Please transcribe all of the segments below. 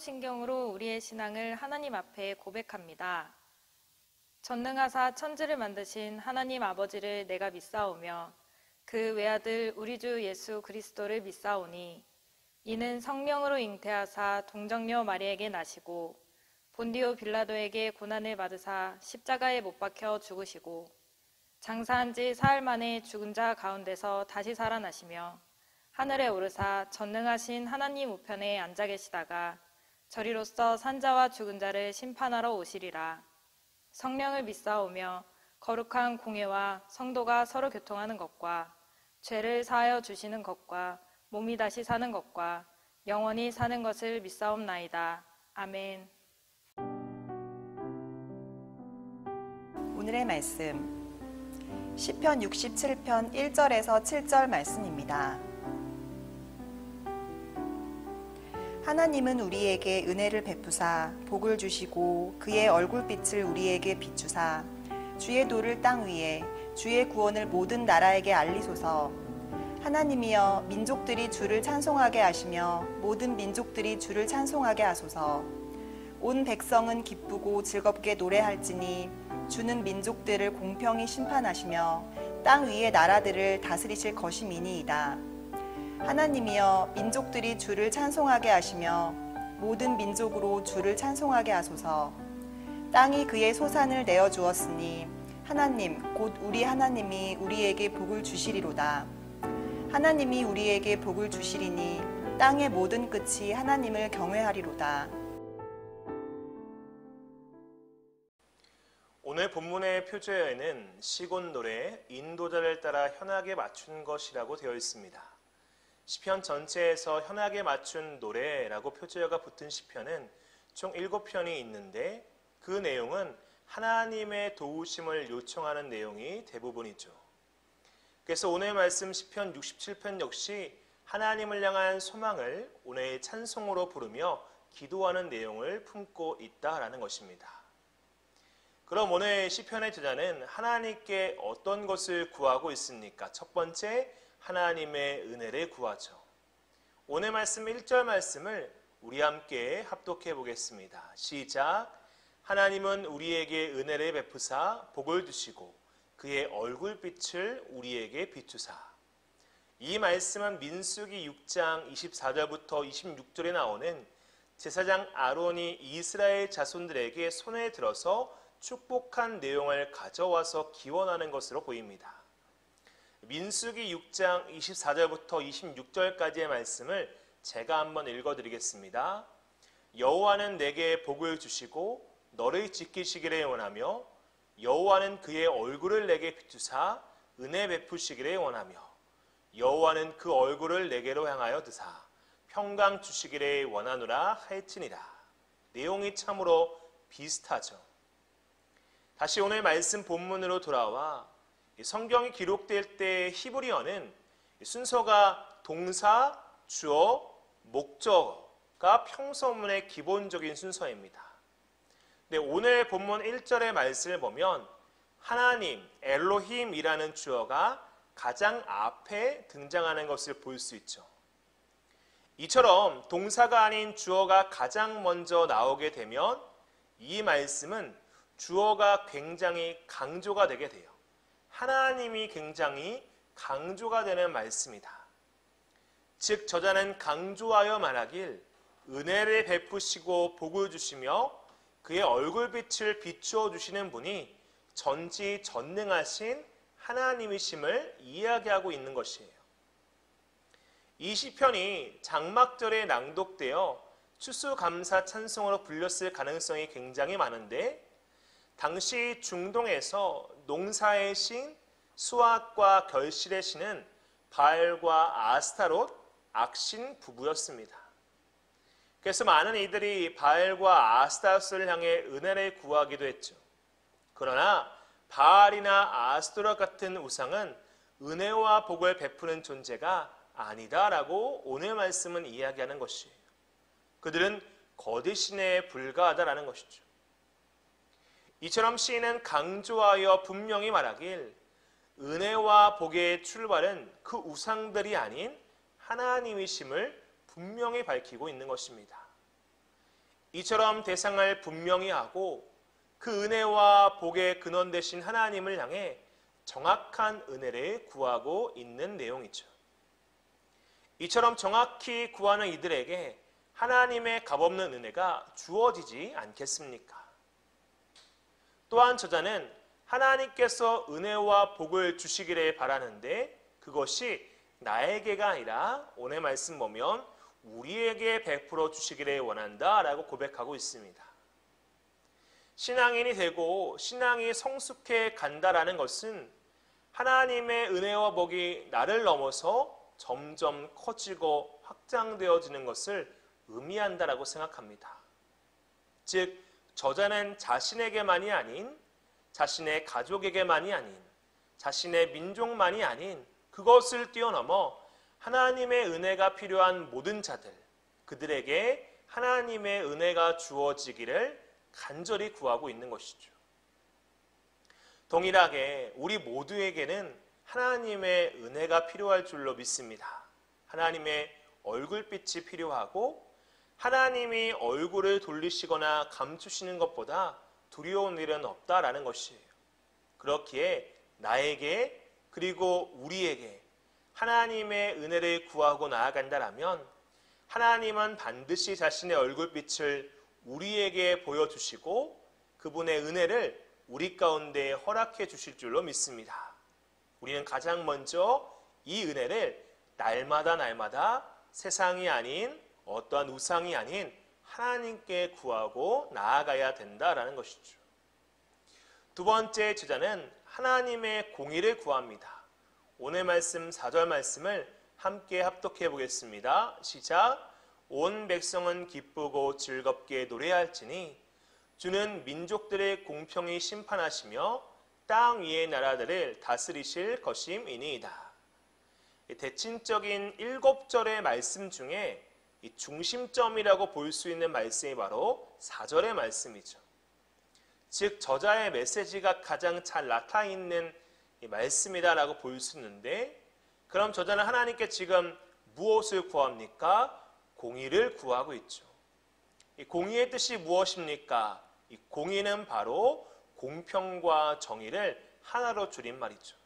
신경으로 우리의 신앙을 하나님 앞에 고백합니다. 전능하사 천지를 만드신 하나님 아버지를 내가 믿사오며 그 외아들 우리 주 예수 그리스도를 믿사오니 이는 성령으로 잉태하사 동정녀 마리에게 나시고 본디오 빌라도에게 고난을 받으사 십자가에 못 박혀 죽으시고 장사한 지 사흘 만에 죽은 자 가운데서 다시 살아나시며 하늘에 오르사 전능하신 하나님 우편에 앉아 계시다가 저리로서 산자와 죽은 자를 심판하러 오시리라. 성령을 믿사오며 거룩한 공회와 성도가 서로 교통하는 것과 죄를 사하여 주시는 것과 몸이 다시 사는 것과 영원히 사는 것을 믿사옵나이다. 아멘. 오늘의 말씀 시편 67편 1절에서 7절 말씀입니다. 하나님은 우리에게 은혜를 베푸사 복을 주시고 그의 얼굴빛을 우리에게 비추사 주의 도를 땅 위에 주의 구원을 모든 나라에게 알리소서. 하나님이여 민족들이 주를 찬송하게 하시며 모든 민족들이 주를 찬송하게 하소서. 온 백성은 기쁘고 즐겁게 노래할지니 주는 민족들을 공평히 심판하시며 땅 위의 나라들을 다스리실 것임이니이다. 하나님이여 민족들이 주를 찬송하게 하시며 모든 민족으로 주를 찬송하게 하소서. 땅이 그의 소산을 내어 주었으니 하나님 곧 우리 하나님이 우리에게 복을 주시리로다. 하나님이 우리에게 복을 주시리니 땅의 모든 끝이 하나님을 경외하리로다. 오늘 본문의 표제어에는 시곤 노래 인도자를 따라 현악에 맞춘 것이라고 되어 있습니다. 시편 전체에서 현악에 맞춘 노래라고 표제어가 붙은 시편은 총 7편이 있는데 그 내용은 하나님의 도우심을 요청하는 내용이 대부분이죠. 그래서 오늘 말씀 시편 67편 역시 하나님을 향한 소망을 오늘의 찬송으로 부르며 기도하는 내용을 품고 있다라는 것입니다. 그럼 오늘 시편의 저자는 하나님께 어떤 것을 구하고 있습니까? 첫 번째, 하나님의 은혜를 구하죠. 오늘 말씀 1절 말씀을 우리 함께 합독해 보겠습니다. 시작. 하나님은 우리에게 은혜를 베푸사 복을 주시고 그의 얼굴빛을 우리에게 비추사. 이 말씀은 민수기 6장 24절부터 26절에 나오는 제사장 아론이 이스라엘 자손들에게 손에 들어서 축복한 내용을 가져와서 기원하는 것으로 보입니다. 민수기 6장 24절부터 26절까지의 말씀을 제가 한번 읽어드리겠습니다. 여호와는 내게 복을 주시고 너를 지키시기를 원하며 여호와는 그의 얼굴을 내게 비추사 은혜 베푸시기를 원하며 여호와는 그 얼굴을 내게로 향하여 드사 평강 주시기를 원하노라 할지니라. 내용이 참으로 비슷하죠. 다시 오늘 말씀 본문으로 돌아와 성경이 기록될 때 히브리어는 순서가 동사, 주어, 목적어가 평서문의 기본적인 순서입니다. 근데 오늘 본문 1절의 말씀을 보면 하나님, 엘로힘이라는 주어가 가장 앞에 등장하는 것을 볼 수 있죠. 이처럼 동사가 아닌 주어가 가장 먼저 나오게 되면 이 말씀은 주어가 굉장히 강조가 되게 돼요. 하나님이 굉장히 강조가 되는 말씀이다. 즉 저자는 강조하여 말하길 은혜를 베푸시고 복을 주시며 그의 얼굴빛을 비추어 주시는 분이 전지전능하신 하나님이심을 이야기하고 있는 것이에요. 이 시편이 장막절에 낭독되어 추수감사 찬송으로 불렸을 가능성이 굉장히 많은데 당시 중동에서 농사의 신, 수확과 결실의 신은 바알과 아스타롯, 악신 부부였습니다. 그래서 많은 이들이 바알과 아스타롯을 향해 은혜를 구하기도 했죠. 그러나 바알이나 아스타롯 같은 우상은 은혜와 복을 베푸는 존재가 아니다라고 오늘 말씀은 이야기하는 것이에요. 그들은 거짓신에 불과하다라는 것이죠. 이처럼 시인은 강조하여 분명히 말하길 은혜와 복의 출발은 그 우상들이 아닌 하나님이심을 분명히 밝히고 있는 것입니다. 이처럼 대상을 분명히 하고 그 은혜와 복의 근원 되신 하나님을 향해 정확한 은혜를 구하고 있는 내용이죠. 이처럼 정확히 구하는 이들에게 하나님의 값없는 은혜가 주어지지 않겠습니까? 또한 저자는 하나님께서 은혜와 복을 주시기를 바라는데 그것이 나에게가 아니라 오늘 말씀 보면 우리에게 베풀어 주시기를 원한다라고 고백하고 있습니다. 신앙인이 되고 신앙이 성숙해 간다라는 것은 하나님의 은혜와 복이 나를 넘어서 점점 커지고 확장되어지는 것을 의미한다라고 생각합니다. 즉 저자는 자신에게만이 아닌 자신의 가족에게만이 아닌 자신의 민족만이 아닌 그것을 뛰어넘어 하나님의 은혜가 필요한 모든 자들 그들에게 하나님의 은혜가 주어지기를 간절히 구하고 있는 것이죠. 동일하게 우리 모두에게는 하나님의 은혜가 필요할 줄로 믿습니다. 하나님의 얼굴빛이 필요하고 하나님이 얼굴을 돌리시거나 감추시는 것보다 두려운 일은 없다라는 것이에요. 그렇기에 나에게 그리고 우리에게 하나님의 은혜를 구하고 나아간다라면 하나님은 반드시 자신의 얼굴빛을 우리에게 보여주시고 그분의 은혜를 우리 가운데 허락해 주실 줄로 믿습니다. 우리는 가장 먼저 이 은혜를 날마다 세상이 아닌 어떠한 우상이 아닌 하나님께 구하고 나아가야 된다라는 것이죠. 두 번째 저자는 하나님의 공의를 구합니다. 오늘 말씀 4절 말씀을 함께 합독해 보겠습니다. 시작. 온 백성은 기쁘고 즐겁게 노래할지니 주는 민족들의 공평히 심판하시며 땅 위의 나라들을 다스리실 것임이니이다. 대칭적인 7절의 말씀 중에 이 중심점이라고 볼 수 있는 말씀이 바로 4절의 말씀이죠. 즉 저자의 메시지가 가장 잘 나타나 있는 이 말씀이다라고 볼 수 있는데 그럼 저자는 하나님께 지금 무엇을 구합니까? 공의를 구하고 있죠. 이 공의의 뜻이 무엇입니까? 이 공의는 바로 공평과 정의를 하나로 줄인 말이죠.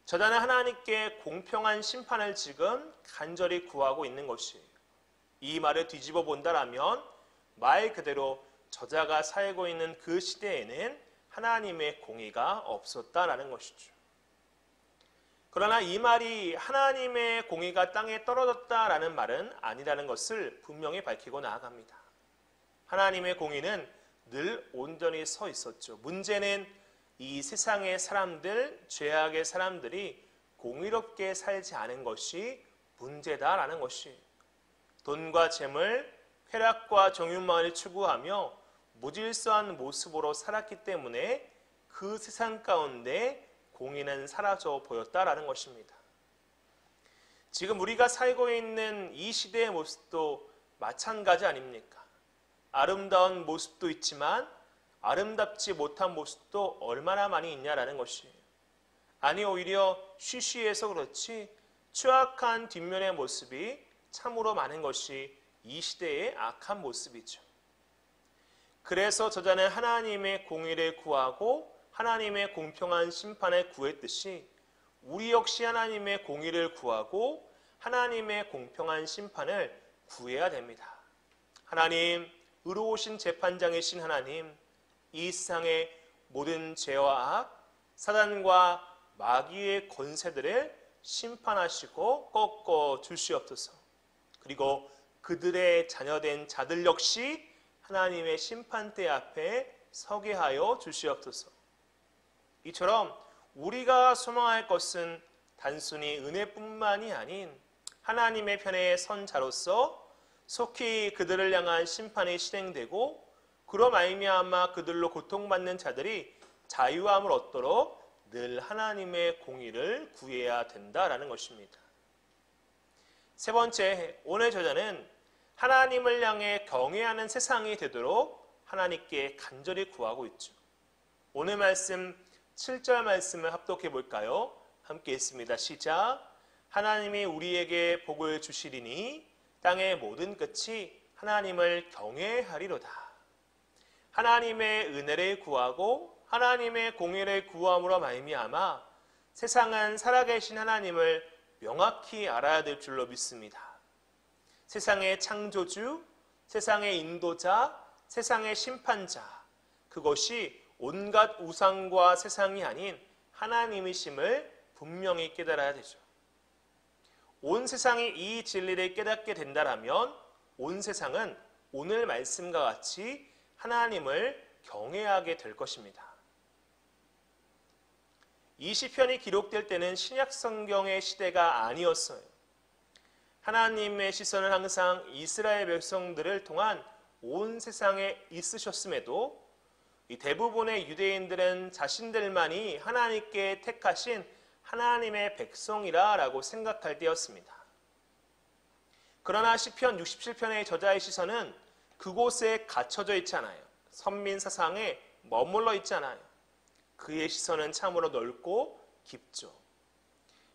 저자는 하나님께 공평한 심판을 지금 간절히 구하고 있는 것이에요. 이 말을 뒤집어 본다라면 말 그대로 저자가 살고 있는 그 시대에는 하나님의 공의가 없었다라는 것이죠. 그러나 이 말이 하나님의 공의가 땅에 떨어졌다라는 말은 아니라는 것을 분명히 밝히고 나아갑니다. 하나님의 공의는 늘 온전히 서 있었죠. 문제는 이 세상의 사람들, 죄악의 사람들이 공의롭게 살지 않은 것이 문제다라는 것이 돈과 재물, 쾌락과 정욕만을 추구하며 무질서한 모습으로 살았기 때문에 그 세상 가운데 공의는 사라져 보였다라는 것입니다. 지금 우리가 살고 있는 이 시대의 모습도 마찬가지 아닙니까? 아름다운 모습도 있지만 아름답지 못한 모습도 얼마나 많이 있냐라는 것이에요. 아니 오히려 쉬쉬해서 그렇지 추악한 뒷면의 모습이 참으로 많은 것이 이 시대의 악한 모습이죠. 그래서 저자는 하나님의 공의를 구하고 하나님의 공평한 심판을 구했듯이 우리 역시 하나님의 공의를 구하고 하나님의 공평한 심판을 구해야 됩니다. 하나님, 의로우신 재판장이신 하나님, 이 세상의 모든 죄와 악, 사단과 마귀의 권세들을 심판하시고 꺾어 주시옵소서. 그리고 그들의 자녀된 자들 역시 하나님의 심판대 앞에 서게 하여 주시옵소서. 이처럼 우리가 소망할 것은 단순히 은혜뿐만이 아닌 하나님의 편에 선 자로서 속히 그들을 향한 심판이 실행되고 그로 말미암아 그들로 고통받는 자들이 자유함을 얻도록 늘 하나님의 공의를 구해야 된다라는 것입니다. 세 번째, 오늘 저자는 하나님을 향해 경외하는 세상이 되도록 하나님께 간절히 구하고 있죠. 오늘 말씀 7절 말씀을 합독해 볼까요? 함께 읽습니다. 시작. 하나님이 우리에게 복을 주시리니 땅의 모든 끝이 하나님을 경외하리로다. 하나님의 은혜를 구하고 하나님의 공의를 구함으로 말미암아 세상은 살아계신 하나님을 명확히 알아야 될 줄로 믿습니다. 세상의 창조주, 세상의 인도자, 세상의 심판자, 그것이 온갖 우상과 세상이 아닌 하나님이심을 분명히 깨달아야 되죠. 온 세상이 이 진리를 깨닫게 된다면 온 세상은 오늘 말씀과 같이 하나님을 경외하게 될 것입니다. 이 시편이 기록될 때는 신약 성경의 시대가 아니었어요. 하나님의 시선은 항상 이스라엘 백성들을 통한 온 세상에 있으셨음에도 이 대부분의 유대인들은 자신들만이 하나님께 택하신 하나님의 백성이라고 생각할 때였습니다. 그러나 시편 67편의 저자의 시선은 그곳에 갇혀져 있잖아요. 선민 사상에 머물러 있잖아요. 그의 시선은 참으로 넓고 깊죠.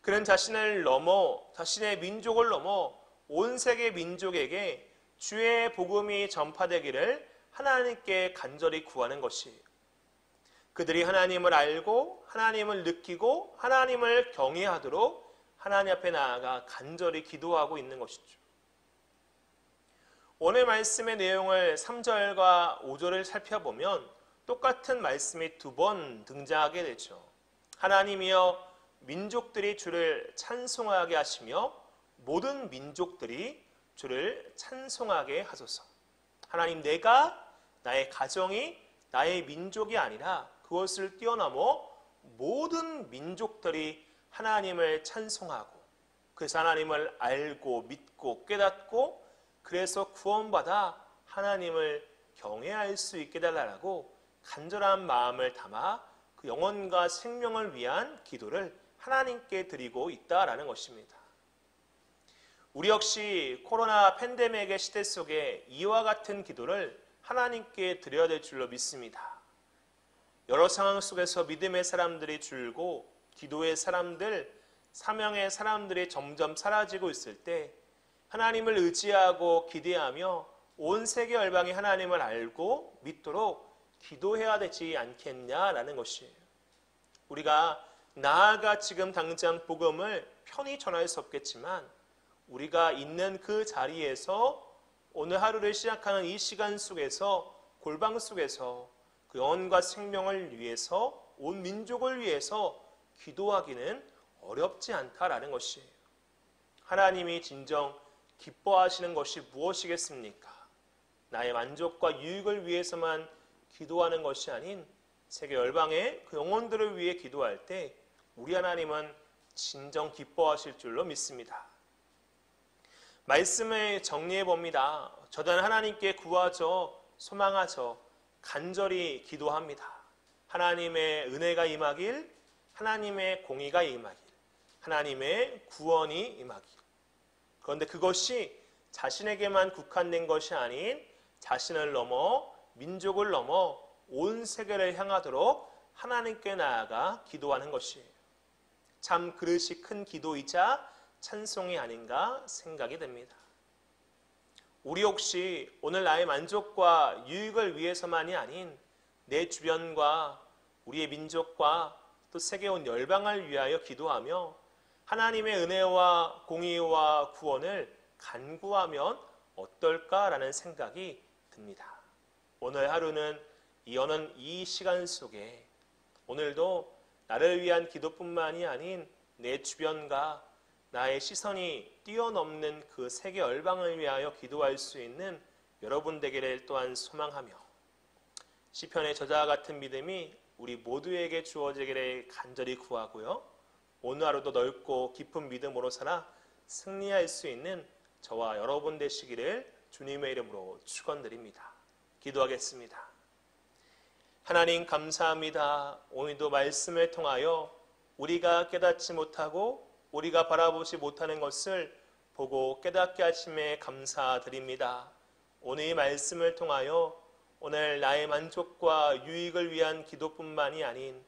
그는 자신을 넘어, 자신의 민족을 넘어 온 세계 민족에게 주의 복음이 전파되기를 하나님께 간절히 구하는 것이에요. 그들이 하나님을 알고 하나님을 느끼고 하나님을 경외하도록 하나님 앞에 나아가 간절히 기도하고 있는 것이죠. 오늘 말씀의 내용을 3절과 5절을 살펴보면 똑같은 말씀이 두 번 등장하게 되죠. 하나님이여 민족들이 주를 찬송하게 하시며 모든 민족들이 주를 찬송하게 하소서. 하나님, 내가 나의 가정이 나의 민족이 아니라 그것을 뛰어넘어 모든 민족들이 하나님을 찬송하고 그래서 하나님을 알고 믿고 깨닫고 그래서 구원받아 하나님을 경외할 수 있게 달라고 간절한 마음을 담아 그 영혼과 생명을 위한 기도를 하나님께 드리고 있다라는 것입니다. 우리 역시 코로나 팬데믹의 시대 속에 이와 같은 기도를 하나님께 드려야 될 줄로 믿습니다. 여러 상황 속에서 믿음의 사람들이 줄고 기도의 사람들, 사명의 사람들이 점점 사라지고 있을 때 하나님을 의지하고 기대하며 온 세계 열방이 하나님을 알고 믿도록 기도해야 되지 않겠냐라는 것이에요. 우리가 나아가 지금 당장 복음을 편히 전할 수 없겠지만 우리가 있는 그 자리에서 오늘 하루를 시작하는 이 시간 속에서 골방 속에서 그 영혼과 생명을 위해서 온 민족을 위해서 기도하기는 어렵지 않다라는 것이에요. 하나님이 진정 기뻐하시는 것이 무엇이겠습니까? 나의 만족과 유익을 위해서만 기도하는 것이 아닌 세계 열방의 그 영혼들을 위해 기도할 때 우리 하나님은 진정 기뻐하실 줄로 믿습니다. 말씀을 정리해 봅니다. 저는 하나님께 구하죠, 소망하죠, 간절히 기도합니다. 하나님의 은혜가 임하길, 하나님의 공의가 임하길, 하나님의 구원이 임하길. 그런데 그것이 자신에게만 국한된 것이 아닌 자신을 넘어 민족을 넘어 온 세계를 향하도록 하나님께 나아가 기도하는 것이에요. 참 그릇이 큰 기도이자 찬송이 아닌가 생각이 됩니다. 우리 혹시 오늘 나의 만족과 유익을 위해서만이 아닌 내 주변과 우리의 민족과 또 세계 온 열방을 위하여 기도하며 하나님의 은혜와 공의와 구원을 간구하면 어떨까라는 생각이 듭니다. 오늘 하루는 여는 이 시간 속에 오늘도 나를 위한 기도뿐만이 아닌 내 주변과 나의 시선이 뛰어넘는 그 세계 열방을 위하여 기도할 수 있는 여러분 되기를 또한 소망하며 시편의 저자와 같은 믿음이 우리 모두에게 주어지기를 간절히 구하고요. 오늘 하루도 넓고 깊은 믿음으로 살아 승리할 수 있는 저와 여러분 되시기를 주님의 이름으로 축원드립니다. 기도하겠습니다. 하나님 감사합니다. 오늘도 말씀을 통하여 우리가 깨닫지 못하고 우리가 바라보지 못하는 것을 보고 깨닫게 하심에 감사드립니다. 오늘 이 말씀을 통하여 오늘 나의 만족과 유익을 위한 기도뿐만이 아닌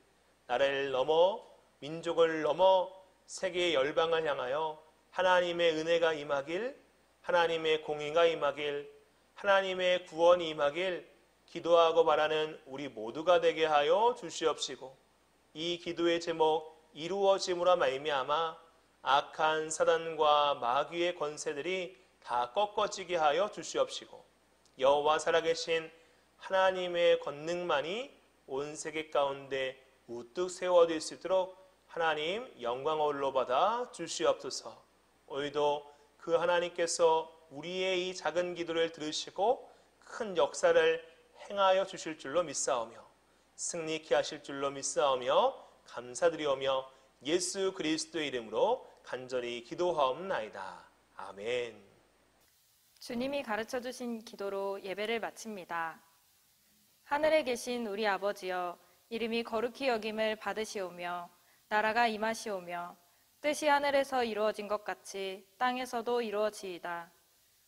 나를 넘어 민족을 넘어 세계의 열방을 향하여 하나님의 은혜가 임하길, 하나님의 공의가 임하길, 하나님의 구원이 임하길 기도하고 바라는 우리 모두가 되게 하여 주시옵시고, 이 기도의 제목 이루어짐으로 말미암아 악한 사단과 마귀의 권세들이 다 꺾어지게 하여 주시옵시고, 여호와 살아계신 하나님의 권능만이 온 세계 가운데 우뚝 세워질 수 있도록 하나님 영광을 받아 주시옵소서. 오늘도 그 하나님께서 우리의 이 작은 기도를 들으시고 큰 역사를 행하여 주실 줄로 믿사오며 승리케 하실 줄로 믿사오며 감사드리오며 예수 그리스도의 이름으로 간절히 기도하옵나이다. 아멘. 주님이 가르쳐 주신 기도로 예배를 마칩니다. 하늘에 계신 우리 아버지여, 이름이 거룩히 여김을 받으시오며 나라가 임하시오며 뜻이 하늘에서 이루어진 것 같이 땅에서도 이루어지이다.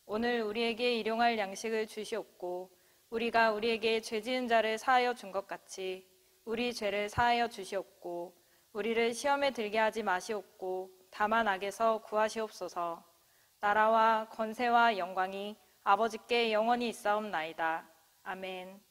오늘 우리에게 일용할 양식을 주시옵고 우리가 우리에게 죄 지은 자를 사하여 준 것 같이 우리 죄를 사하여 주시옵고 우리를 시험에 들게 하지 마시옵고 다만 악에서 구하시옵소서. 나라와 권세와 영광이 아버지께 영원히 있사옵나이다. 아멘.